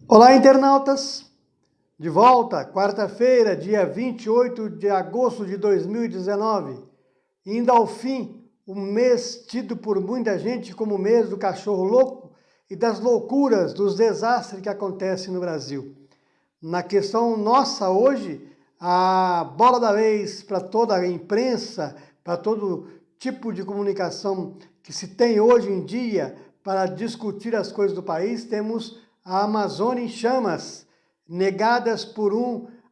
Olá, internautas! De volta, quarta-feira, dia 28 de agosto de 2019, indo ao fim, um mês tido por muita gente como o mês do cachorro louco e das loucuras, dos desastres que acontecem no Brasil. Na questão nossa hoje, a bola da vez para toda a imprensa, para todo tipo de comunicação que se tem hoje em dia para discutir as coisas do país, temos a Amazônia em chamas, negadas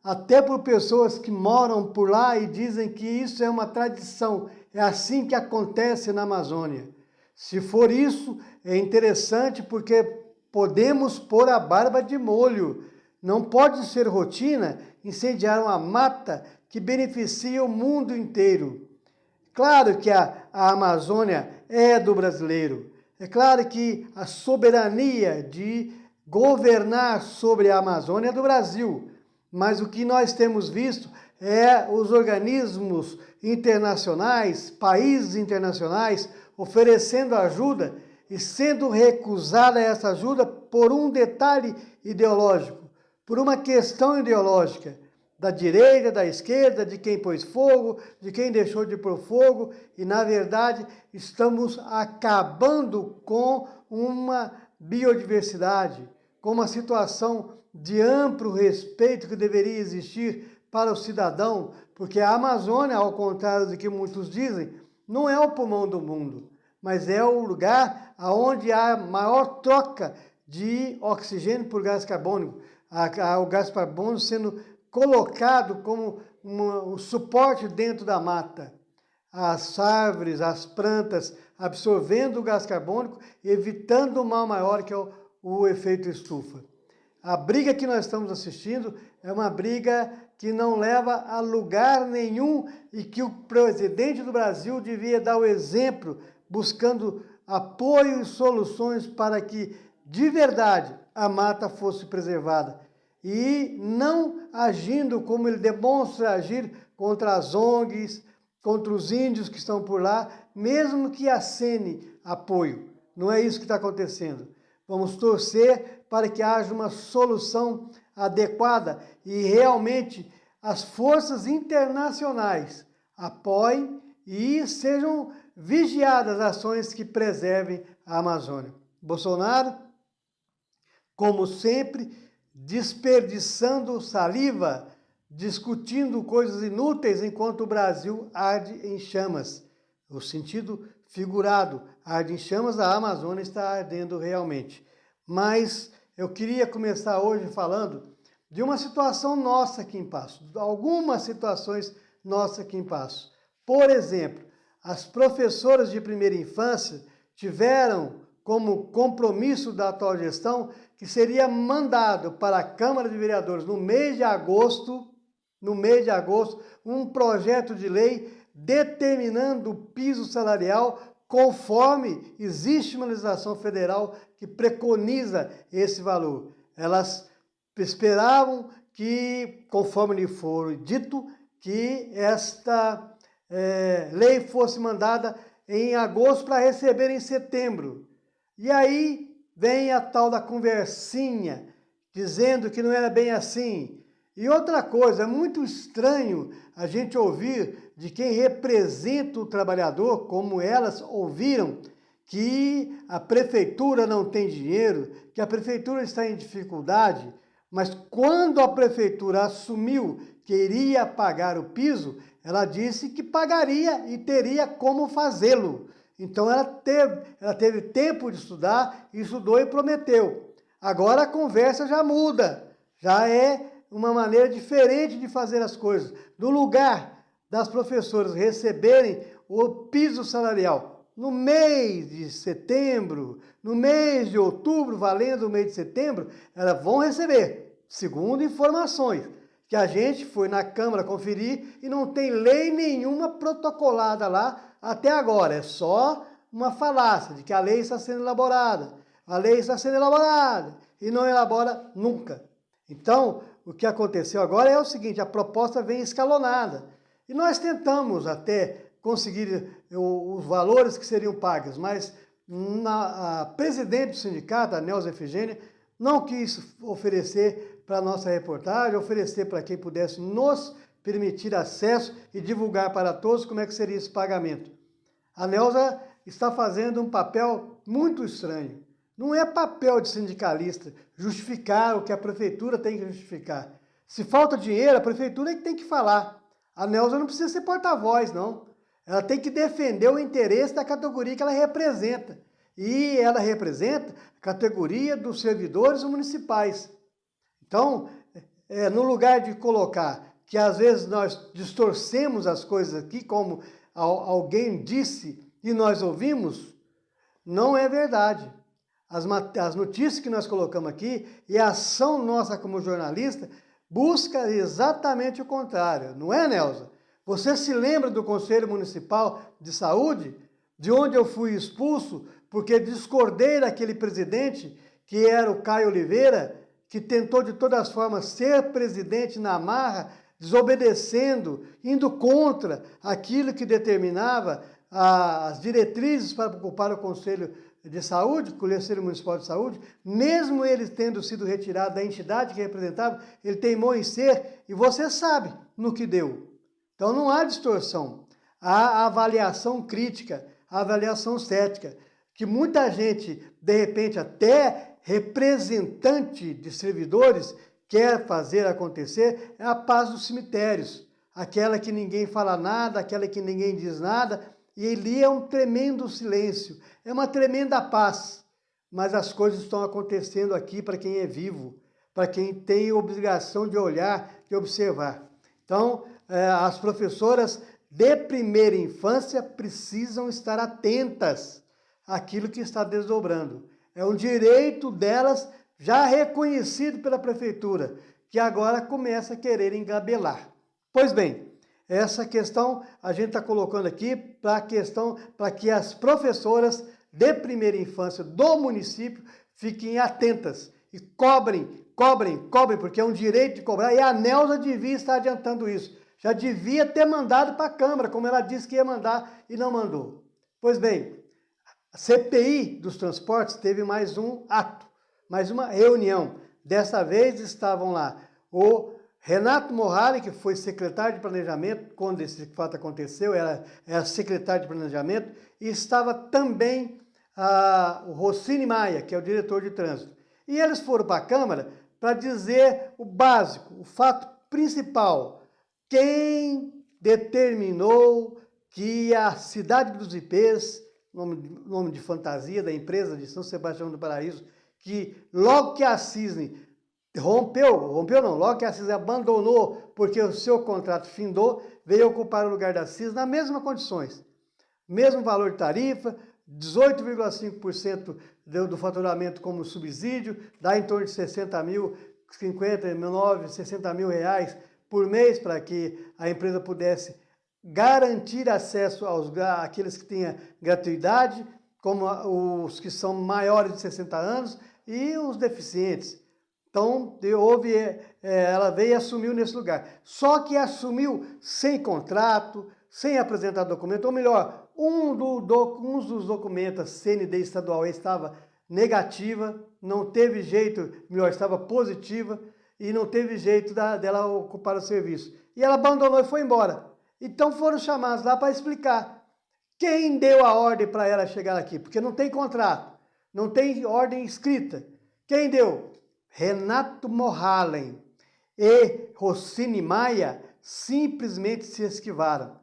até por pessoas que moram por lá e dizem que isso é uma tradição, é assim que acontece na Amazônia. Se for isso, é interessante porque podemos pôr a barba de molho. Não pode ser rotina incendiar uma mata que beneficia o mundo inteiro. Claro que a Amazônia é do brasileiro. É claro que a soberania de governar sobre a Amazônia é do Brasil. Mas o que nós temos visto é os organismos internacionais, países internacionais, oferecendo ajuda e sendo recusada essa ajuda por um detalhe ideológico, por uma questão ideológica, da direita, da esquerda, de quem pôs fogo, de quem deixou de pôr fogo, e na verdade estamos acabando com uma biodiversidade, com uma situação de amplo respeito que deveria existir para o cidadão, porque a Amazônia, ao contrário do que muitos dizem, não é o pulmão do mundo, mas é o lugar onde há maior troca de oxigênio por gás carbônico, o gás carbônico sendo colocado como um suporte dentro da mata. As árvores, as plantas absorvendo o gás carbônico, evitando o mal maior que é o efeito estufa. A briga que nós estamos assistindo é uma briga que não leva a lugar nenhum e que o presidente do Brasil devia dar o exemplo, buscando apoio e soluções para que, de verdade, a mata fosse preservada. E não agindo como ele demonstra agir contra as ONGs, contra os índios que estão por lá, mesmo que acene apoio. Não é isso que está acontecendo. Vamos torcer para que haja uma solução adequada e realmente as forças internacionais apoiem e sejam vigiadas ações que preservem a Amazônia. Bolsonaro, como sempre, desperdiçando saliva, discutindo coisas inúteis enquanto o Brasil arde em chamas. O sentido figurado, arde em chamas, a Amazônia está ardendo realmente. Mas eu queria começar hoje falando de uma situação nossa aqui em Paços, algumas situações nossas aqui em Paços. Por exemplo, as professoras de primeira infância tiveram como compromisso da atual gestão que seria mandado para a Câmara de Vereadores no mês de agosto, um projeto de lei determinando o piso salarial conforme existe uma legislação federal que preconiza esse valor. Elas esperavam que, conforme lhe for dito, que esta lei fosse mandada em agosto para receber em setembro. E aí vem a tal da conversinha, dizendo que não era bem assim. E outra coisa, é muito estranho a gente ouvir de quem representa o trabalhador, como elas ouviram, que a prefeitura não tem dinheiro, que a prefeitura está em dificuldade, mas quando a prefeitura assumiu que iria pagar o piso, ela disse que pagaria e teria como fazê-lo. Então ela teve tempo de estudar, estudou e prometeu. Agora a conversa já muda, já é uma maneira diferente de fazer as coisas. No lugar das professoras receberem o piso salarial no mês de setembro, no mês de outubro, valendo o mês de setembro, elas vão receber, segundo informações, que a gente foi na Câmara conferir e não tem lei nenhuma protocolada lá até agora. É só uma falácia de que a lei está sendo elaborada. A lei está sendo elaborada e não elabora nunca. Então, o que aconteceu agora é o seguinte, a proposta vem escalonada. E nós tentamos até conseguir os valores que seriam pagos, mas a presidente do sindicato, a Neuza Efigênia, não quis oferecer para a nossa reportagem, oferecer para quem pudesse nos permitir acesso e divulgar para todos como é que seria esse pagamento. A Neuza está fazendo um papel muito estranho. Não é papel de sindicalista justificar o que a prefeitura tem que justificar. Se falta dinheiro, a prefeitura é que tem que falar. A Neuza não precisa ser porta-voz, não. Ela tem que defender o interesse da categoria que ela representa. E ela representa a categoria dos servidores municipais. Então, no lugar de colocar que às vezes nós distorcemos as coisas aqui, como alguém disse e nós ouvimos, não é verdade. As notícias que nós colocamos aqui e a ação nossa como jornalista busca exatamente o contrário. Não é, Neuza? Você se lembra do Conselho Municipal de Saúde, de onde eu fui expulso porque discordei daquele presidente, que era o Caio Oliveira, que tentou de todas as formas ser presidente na marra, desobedecendo, indo contra aquilo que determinava as diretrizes para ocupar o Conselho de Saúde, o Conselho Municipal de Saúde, mesmo ele tendo sido retirado da entidade que representava, ele teimou em ser, e você sabe no que deu. Então não há distorção, há avaliação crítica, a avaliação cética, que muita gente, de repente, até representante de servidores, quer fazer acontecer, é a paz dos cemitérios, aquela que ninguém fala nada, aquela que ninguém diz nada, e ali é um tremendo silêncio, é uma tremenda paz, mas as coisas estão acontecendo aqui para quem é vivo, para quem tem obrigação de olhar, de observar. Então, as professoras de primeira infância precisam estar atentas àquilo que está desdobrando. É um direito delas já reconhecido pela prefeitura, que agora começa a querer engabelar. Pois bem, essa questão a gente está colocando aqui para que as professoras de primeira infância do município fiquem atentas e cobrem, porque é um direito de cobrar, e a Neuza devia estar adiantando isso. Já devia ter mandado para a Câmara, como ela disse que ia mandar e não mandou. Pois bem, a CPI dos transportes teve mais um ato, mais uma reunião. Dessa vez estavam lá o Renato Morrali, que foi secretário de Planejamento, quando esse fato aconteceu, era secretário de Planejamento, e estava também o Rossini Maia, que é o diretor de trânsito. E eles foram para a Câmara para dizer o básico, o fato principal. Quem determinou que a cidade dos Ipês, nome de fantasia da empresa de São Sebastião do Paraíso, que logo que a Cisne logo que a Cisne abandonou porque o seu contrato findou, veio ocupar o lugar da Cisne nas mesmas condições. Mesmo valor de tarifa, 18,5% do faturamento como subsídio, dá em torno de 60 mil, 59, 60 mil reais por mês para que a empresa pudesse garantir acesso àqueles que tinham gratuidade, como os que são maiores de 60 anos e os deficientes. Então, ela veio e assumiu nesse lugar. Só que assumiu sem contrato, sem apresentar documento, ou melhor, um dos documentos, a CND estadual, estava negativa, não teve jeito, melhor, estava positiva, e não teve jeito dela ocupar o serviço. E ela abandonou e foi embora. Então foram chamados lá para explicar quem deu a ordem para ela chegar aqui, porque não tem contrato, não tem ordem escrita. Quem deu? Renato Morhalen e Rossini Maia simplesmente se esquivaram.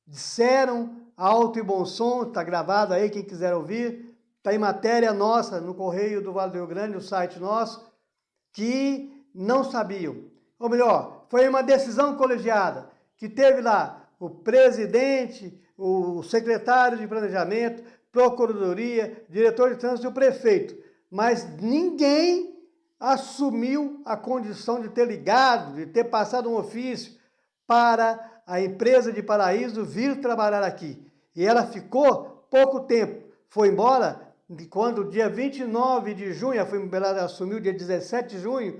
Disseram alto e bom som, está gravado aí, quem quiser ouvir, está em matéria nossa no Correio do Vale do Rio Grande, no site nosso, que não sabiam. Ou melhor, foi uma decisão colegiada, que teve lá o presidente, o secretário de Planejamento, Procuradoria, diretor de trânsito e o prefeito. Mas ninguém assumiu a condição de ter ligado, de ter passado um ofício para a empresa de Paraíso vir trabalhar aqui. E ela ficou pouco tempo. Foi embora quando dia 29 de junho, ela assumiu dia 17 de junho,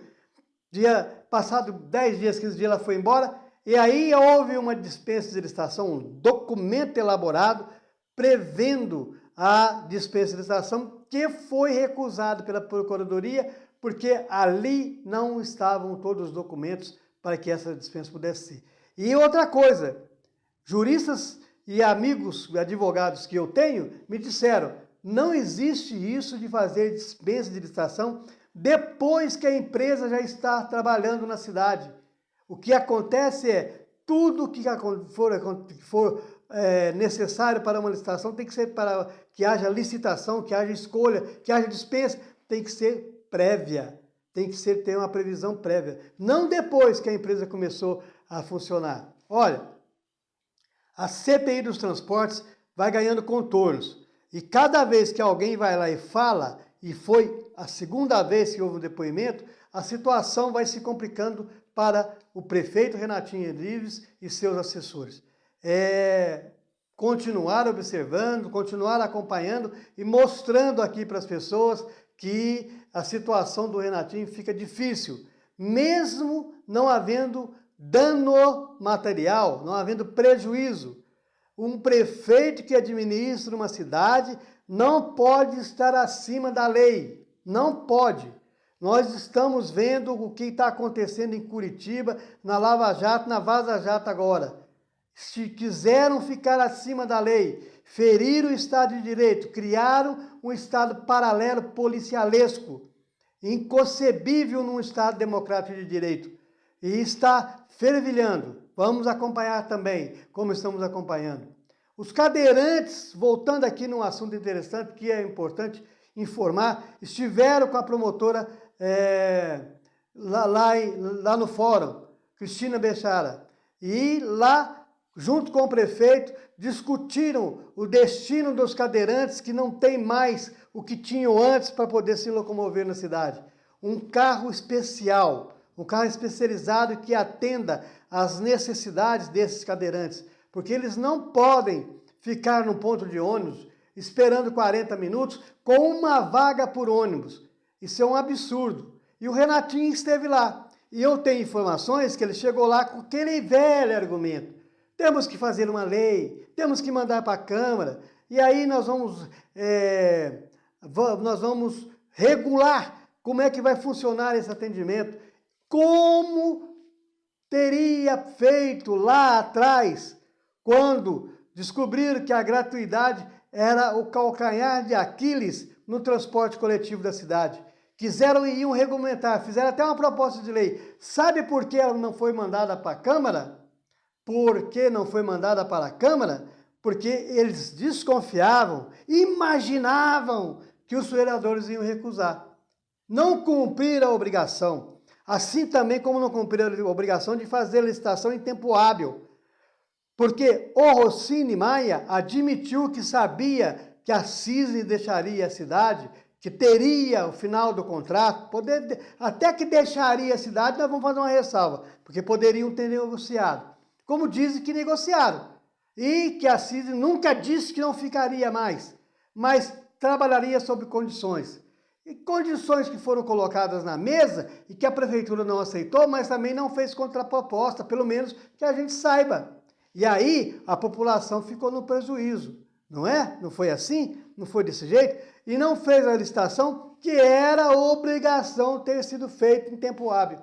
passado 10 dias, 15 dias, ela foi embora, e aí houve uma dispensa de licitação, um documento elaborado prevendo a dispensa de licitação, que foi recusado pela Procuradoria porque ali não estavam todos os documentos para que essa dispensa pudesse ser. E outra coisa, juristas e amigos, advogados que eu tenho, me disseram, não existe isso de fazer dispensa de licitação depois que a empresa já está trabalhando na cidade. O que acontece é, tudo que for necessário para uma licitação tem que ser para que haja licitação, que haja escolha, que haja dispensa, tem que ser prévia, tem que ter uma previsão prévia, não depois que a empresa começou a funcionar. Olha, a CPI dos transportes vai ganhando contornos e cada vez que alguém vai lá e fala, e foi a segunda vez que houve um depoimento, a situação vai se complicando para o prefeito Renatinho Rodrigues e seus assessores. Continuar observando, continuar acompanhando e mostrando aqui para as pessoas que a situação do Renatinho fica difícil, mesmo não havendo dano material, não havendo prejuízo. Um prefeito que administra uma cidade não pode estar acima da lei, não pode. Nós estamos vendo o que está acontecendo em Curitiba, na Lava Jato, na Vaza Jato agora. Se quiseram ficar acima da lei, feriram o Estado de Direito, criaram um Estado paralelo policialesco, inconcebível num Estado democrático de direito. E está fervilhando. Vamos acompanhar também, como estamos acompanhando. Os cadeirantes, voltando aqui num assunto interessante, que é importante informar, estiveram com a promotora lá no fórum, Cristina Bechara, e lá, junto com o prefeito, discutiram o destino dos cadeirantes que não têm mais o que tinham antes para poder se locomover na cidade. Um carro especial, um carro especializado que atenda às necessidades desses cadeirantes, porque eles não podem ficar no ponto de ônibus esperando 40 minutos com uma vaga por ônibus. Isso é um absurdo. E o Renatinho esteve lá. E eu tenho informações que ele chegou lá com aquele velho argumento. Temos que fazer uma lei, temos que mandar para a Câmara, e aí nós vamos regular como é que vai funcionar esse atendimento. Como teria feito lá atrás, quando descobriram que a gratuidade era o calcanhar de Aquiles no transporte coletivo da cidade. Quiseram e iam regulamentar, fizeram até uma proposta de lei. Sabe por que ela não foi mandada para a Câmara? Por que não foi mandada para a Câmara? Porque eles desconfiavam, imaginavam que os vereadores iam recusar. Não cumpriram a obrigação. Assim também como não cumpriram a obrigação de fazer a licitação em tempo hábil. Porque o Rossini Maia admitiu que sabia que a CISNE deixaria a cidade, que teria o final do contrato, até que deixaria a cidade, nós vamos fazer uma ressalva, porque poderiam ter negociado. Como dizem que negociaram. E que a CISNE nunca disse que não ficaria mais, mas trabalharia sob condições. E condições que foram colocadas na mesa e que a prefeitura não aceitou, mas também não fez contraproposta, pelo menos que a gente saiba. E aí a população ficou no prejuízo, não é? Não foi assim? Não foi desse jeito? E não fez a licitação que era obrigação ter sido feita em tempo hábil.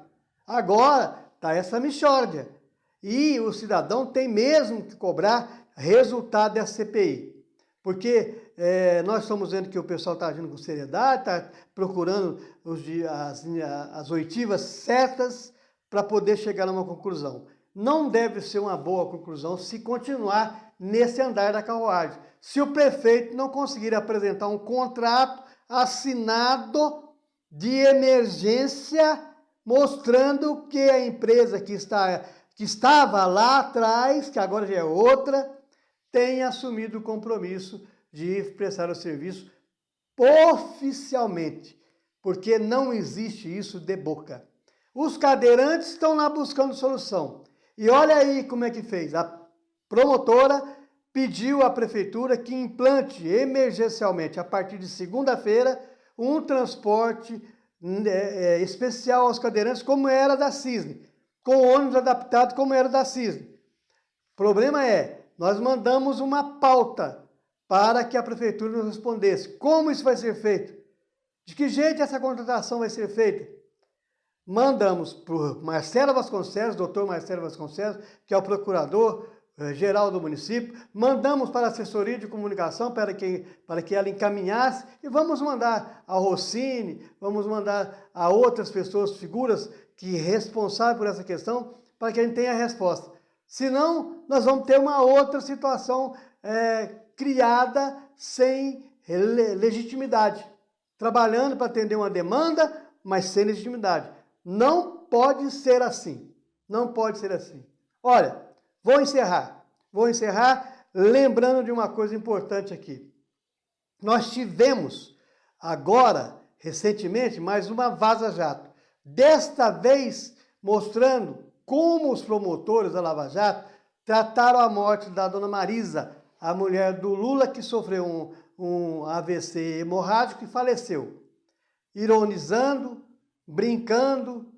Agora está essa mixórdia. E o cidadão tem mesmo que cobrar resultado dessa CPI. Porque nós estamos vendo que o pessoal está agindo com seriedade, está procurando as oitivas certas para poder chegar a uma conclusão. Não deve ser uma boa conclusão se continuar nesse andar da carruagem. Se o prefeito não conseguir apresentar um contrato assinado de emergência, mostrando que a empresa que estava lá atrás, que agora já é outra, tem assumido o compromisso de prestar o serviço oficialmente, porque não existe isso de boca. Os cadeirantes estão lá buscando solução. E olha aí como é que fez. A promotora pediu à prefeitura que implante emergencialmente, a partir de segunda-feira, um transporte especial aos cadeirantes, como era da CISNE, com ônibus adaptado como era da CISNE. O problema é, nós mandamos uma pauta para que a prefeitura nos respondesse. Como isso vai ser feito? De que jeito essa contratação vai ser feita? Mandamos para o Marcelo Vasconcelos, doutor Marcelo Vasconcelos, que é o procurador-geral do município, mandamos para a assessoria de comunicação para que ela encaminhasse, e vamos mandar a Rossini, vamos mandar a outras pessoas, figuras que responsáveis por essa questão, para que a gente tenha a resposta. Senão, nós vamos ter uma outra situação criada sem legitimidade, trabalhando para atender uma demanda, mas sem legitimidade. Não pode ser assim. Não pode ser assim. Olha, vou encerrar. Vou encerrar lembrando de uma coisa importante aqui. Nós tivemos agora, recentemente, mais uma vaza-jato. Desta vez, mostrando como os promotores da Lava Jato trataram a morte da dona Marisa, a mulher do Lula, que sofreu um AVC hemorrágico e faleceu. Ironizando, brincando,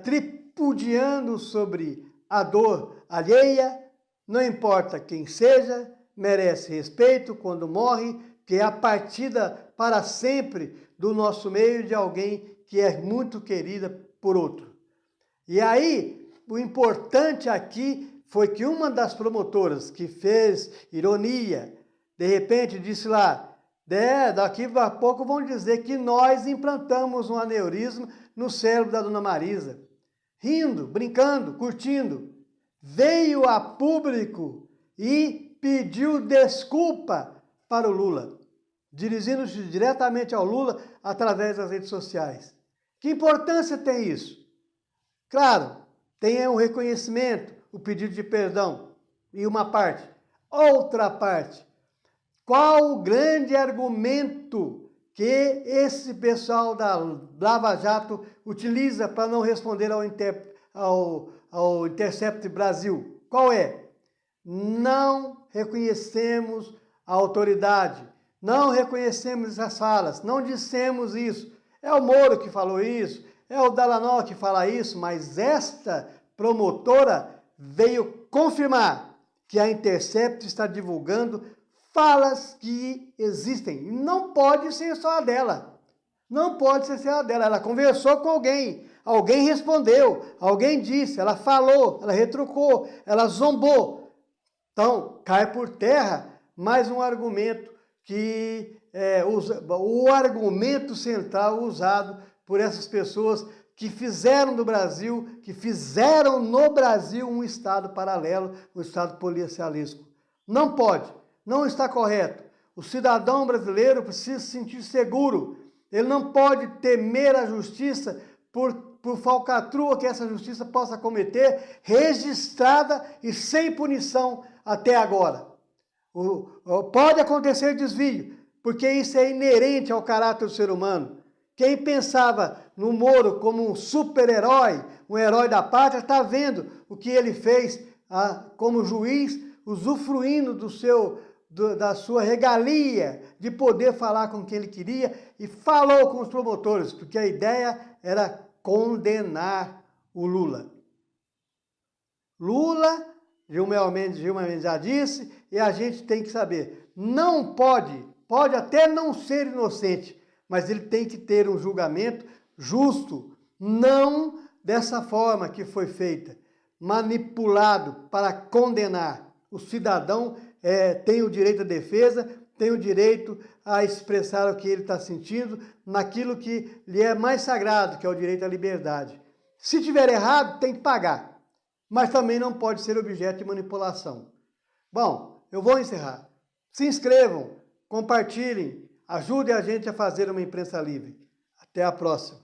tripudiando sobre a dor alheia, não importa quem seja, merece respeito quando morre, que é a partida para sempre do nosso meio de alguém que é muito querida por outro. E aí, o importante aqui foi que uma das promotoras que fez ironia, de repente disse lá, daqui a pouco vão dizer que nós implantamos um aneurisma no cérebro da dona Marisa. Rindo, brincando, curtindo. Veio a público e pediu desculpa para o Lula, dirigindo-se diretamente ao Lula através das redes sociais. Que importância tem isso? Claro, tem o reconhecimento, o pedido de perdão, em uma parte. Outra parte, qual o grande argumento que esse pessoal da Lava Jato utiliza para não responder ao Intercept Brasil? Qual é? Não reconhecemos a autoridade, não reconhecemos essas falas, não dissemos isso. É o Moro que falou isso, é o Dallagnol que fala isso, mas esta promotora veio confirmar que a Intercept está divulgando falas que existem. E não pode ser só a dela. Não pode ser só a dela. Ela conversou com alguém, alguém respondeu, alguém disse, ela falou, ela retrucou, ela zombou. Então, cai por terra mais um argumento que o argumento central usado por essas pessoas que fizeram no Brasil um Estado paralelo, um Estado policialesco. Não pode, não está correto. O cidadão brasileiro precisa se sentir seguro. Ele não pode temer a justiça por falcatrua que essa justiça possa cometer, registrada e sem punição até agora. Pode acontecer desvio, porque isso é inerente ao caráter do ser humano. Quem pensava no Moro como um super-herói, um herói da pátria, está vendo o que ele fez como juiz, usufruindo da sua regalia de poder falar com quem ele queria e falou com os promotores, porque a ideia era condenar o Lula. Lula, Gilmar Mendes já disse, e a gente tem que saber, não pode até não ser inocente, mas ele tem que ter um julgamento justo, não dessa forma que foi feita, manipulado para condenar. O cidadão tem o direito à defesa, tem o direito a expressar o que ele está sentindo, naquilo que lhe é mais sagrado, que é o direito à liberdade. Se tiver errado, tem que pagar, mas também não pode ser objeto de manipulação. Bom, eu vou encerrar. Se inscrevam, compartilhem, ajude a gente a fazer uma imprensa livre. Até a próxima.